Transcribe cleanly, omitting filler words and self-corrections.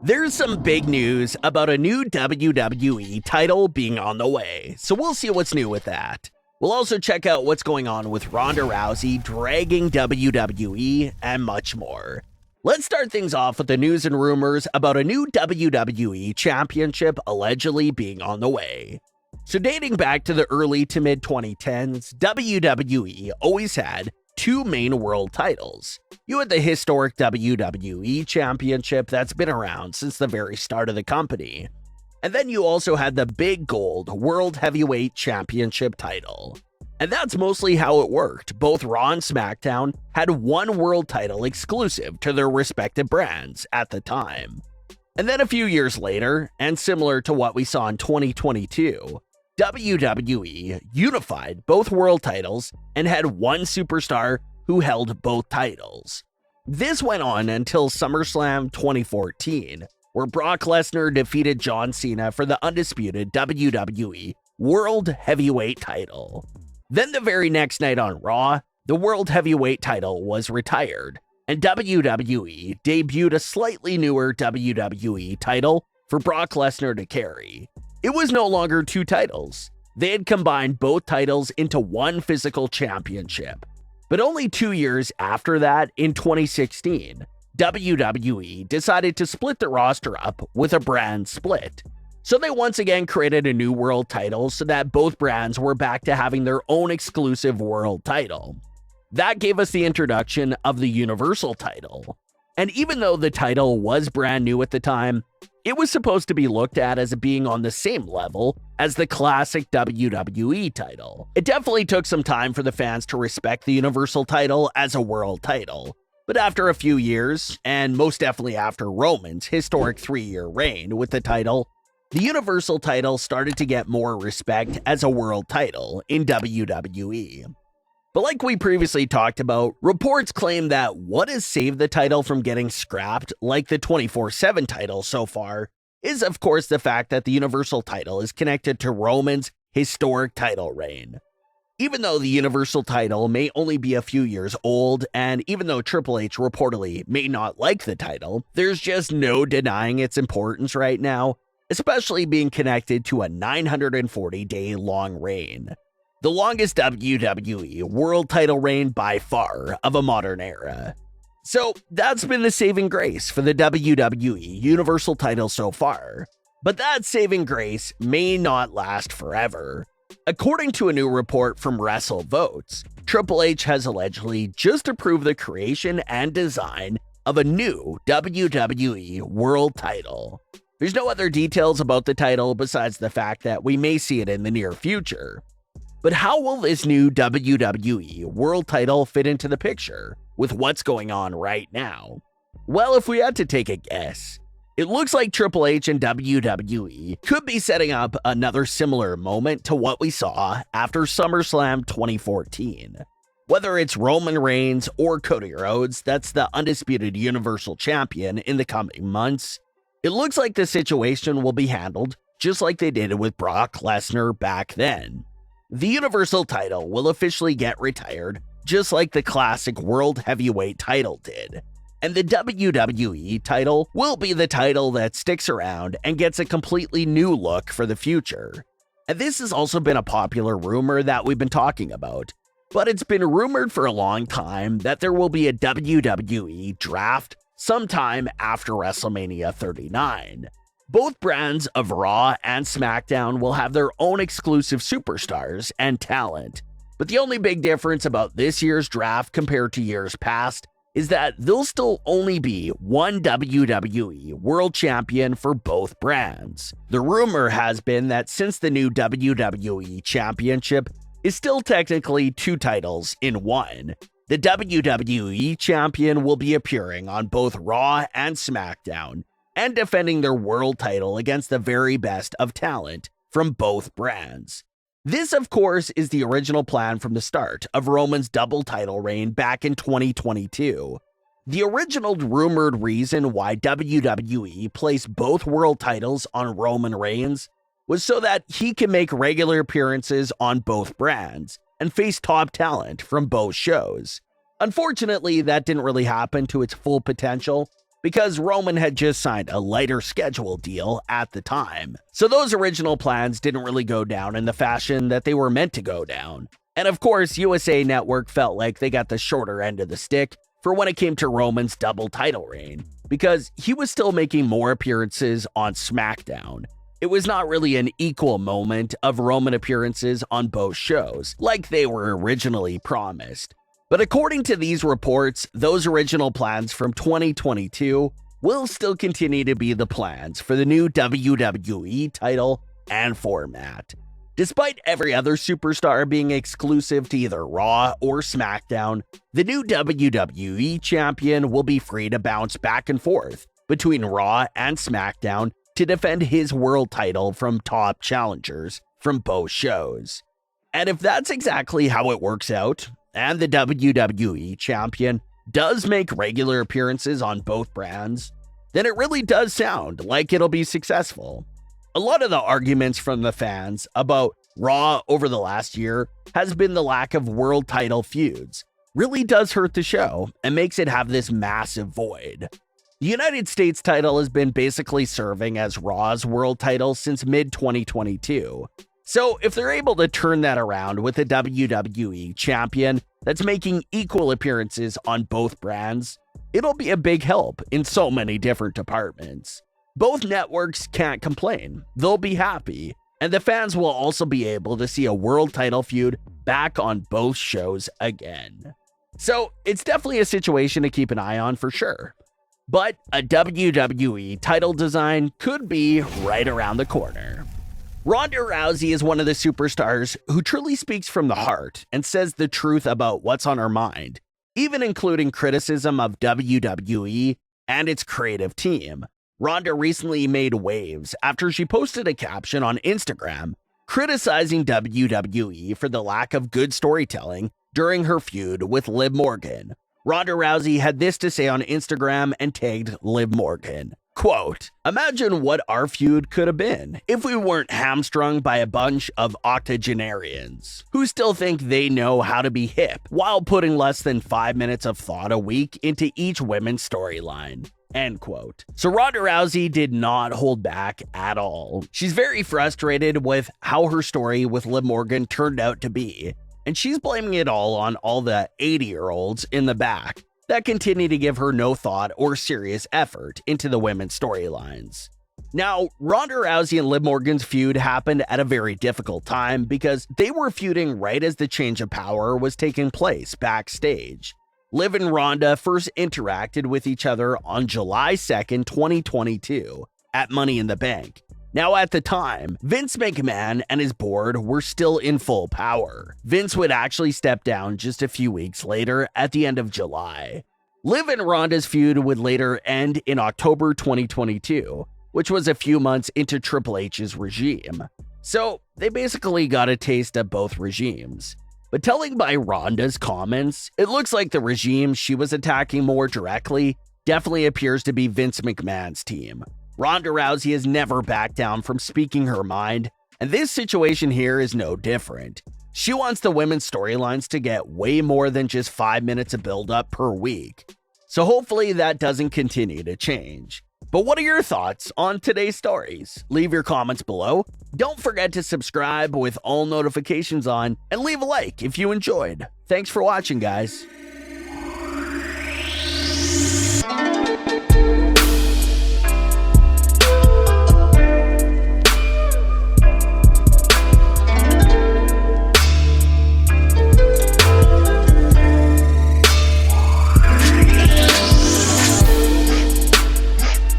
There's some big news about a new WWE title being on the way, so we'll see what's new with that. We'll also check out what's going on with Ronda Rousey dragging WWE and much more. Let's start things off with the news and rumors about a new WWE Championship allegedly being on the way. So dating back to the early to mid 2010s, WWE always had two main world titles. You had the historic WWE Championship that's been around since the very start of the company. And then you also had the big gold World Heavyweight Championship title. And that's mostly how it worked. Both Raw and Smackdown had one world title exclusive to their respective brands at the time. And then a few years later, and similar to what we saw in 2022, WWE unified both world titles and had one superstar who held both titles. This went on until SummerSlam 2014, where Brock Lesnar defeated John Cena for the undisputed WWE World Heavyweight title. Then the very next night on Raw, the World Heavyweight title was retired, and WWE debuted a slightly newer WWE title for Brock Lesnar to carry. It was no longer two titles. They had combined both titles into one physical championship. But only 2 years after that, in 2016, WWE decided to split the roster up with a brand split. So they once again created a new world title so that both brands were back to having their own exclusive world title. That gave us the introduction of the Universal title. And even though the title was brand new at the time, it was supposed to be looked at as being on the same level as the classic WWE title. It definitely took some time for the fans to respect the Universal title as a world title. But after a few years, and most definitely after Roman's historic 3-year reign with the title, the Universal title started to get more respect as a world title in WWE. But like we previously talked about, reports claim that what has saved the title from getting scrapped, like the 24/7 title so far, is of course the fact that the Universal title is connected to Roman's historic title reign. Even though the Universal title may only be a few years old, and even though Triple H reportedly may not like the title, there's just no denying its importance right now, especially being connected to a 940-day long reign. The longest WWE world title reign by far of a modern era. So that's been the saving grace for the WWE Universal title so far. But that saving grace may not last forever. According to a new report from WrestleVotes, Triple H has allegedly just approved the creation and design of a new WWE world title. There's no other details about the title besides the fact that we may see it in the near future. But how will this new WWE world title fit into the picture with what's going on right now? Well, if we had to take a guess, it looks like Triple H and WWE could be setting up another similar moment to what we saw after SummerSlam 2014. Whether it's Roman Reigns or Cody Rhodes, that's the undisputed Universal Champion in the coming months, it looks like the situation will be handled just like they did with Brock Lesnar back then. The Universal title will officially get retired, just like the classic World Heavyweight title did. And the WWE title will be the title that sticks around and gets a completely new look for the future. And this has also been a popular rumor that we've been talking about, but it's been rumored for a long time that there will be a WWE draft sometime after WrestleMania 39. Both brands of Raw and SmackDown will have their own exclusive superstars and talent, but the only big difference about this year's draft compared to years past is that there'll still only be one WWE World Champion for both brands. The rumor has been that since the new WWE Championship is still technically two titles in one, the WWE Champion will be appearing on both Raw and SmackDown and defending their world title against the very best of talent from both brands. This, of course, is the original plan from the start of Roman's double title reign back in 2022. The original rumored reason why WWE placed both world titles on Roman Reigns was so that he can make regular appearances on both brands and face top talent from both shows. Unfortunately, that didn't really happen to its full potential because Roman had just signed a lighter schedule deal at the time. So those original plans didn't really go down in the fashion that they were meant to go down. And of course, USA Network felt like they got the shorter end of the stick for when it came to Roman's double title reign, because he was still making more appearances on Smackdown. It was not really an equal moment of Roman appearances on both shows, like they were originally promised. But according to these reports, those original plans from 2022 will still continue to be the plans for the new WWE title and format. Despite every other superstar being exclusive to either Raw or SmackDown, the new WWE champion will be free to bounce back and forth between Raw and SmackDown to defend his world title from top challengers from both shows. And if that's exactly how it works out, and the WWE champion does make regular appearances on both brands, then it really does sound like it'll be successful. A lot of the arguments from the fans about Raw over the last year has been the lack of world title feuds. Really does hurt the show and makes it have this massive void. The United States title has been basically serving as Raw's world title since mid-2022. So if they're able to turn that around with a WWE champion that's making equal appearances on both brands, it'll be a big help in so many different departments. Both networks can't complain, they'll be happy, and the fans will also be able to see a world title feud back on both shows again. So it's definitely a situation to keep an eye on for sure. But a WWE title design could be right around the corner. Ronda Rousey is one of the superstars who truly speaks from the heart and says the truth about what's on her mind, even including criticism of WWE and its creative team. Ronda recently made waves after she posted a caption on Instagram criticizing WWE for the lack of good storytelling during her feud with Liv Morgan. Ronda Rousey had this to say on Instagram and tagged Liv Morgan. Quote, "Imagine what our feud could have been if we weren't hamstrung by a bunch of octogenarians who still think they know how to be hip while putting less than 5 minutes of thought a week into each women's storyline." End quote. So Ronda Rousey did not hold back at all. She's very frustrated with how her story with Liv Morgan turned out to be, and she's blaming it all on all the 80-year-olds in the back that continue to give her no thought or serious effort into the women's storylines. Now, Ronda Rousey and Liv Morgan's feud happened at a very difficult time because they were feuding right as the change of power was taking place backstage. Liv and Ronda first interacted with each other on July 2nd, 2022 at Money in the Bank. Now, at the time, Vince McMahon and his board were still in full power. Vince would actually step down just a few weeks later at the end of July. Liv and Ronda's feud would later end in October 2022, which was a few months into Triple H's regime. So they basically got a taste of both regimes. But telling by Ronda's comments, it looks like the regime she was attacking more directly definitely appears to be Vince McMahon's team. Ronda Rousey has never backed down from speaking her mind, and this situation here is no different. She wants the women's storylines to get way more than just 5 minutes of build-up per week. So hopefully that doesn't continue to change. But what are your thoughts on today's stories? Leave your comments below. Don't forget to subscribe with all notifications on, and leave a like if you enjoyed. Thanks for watching, guys.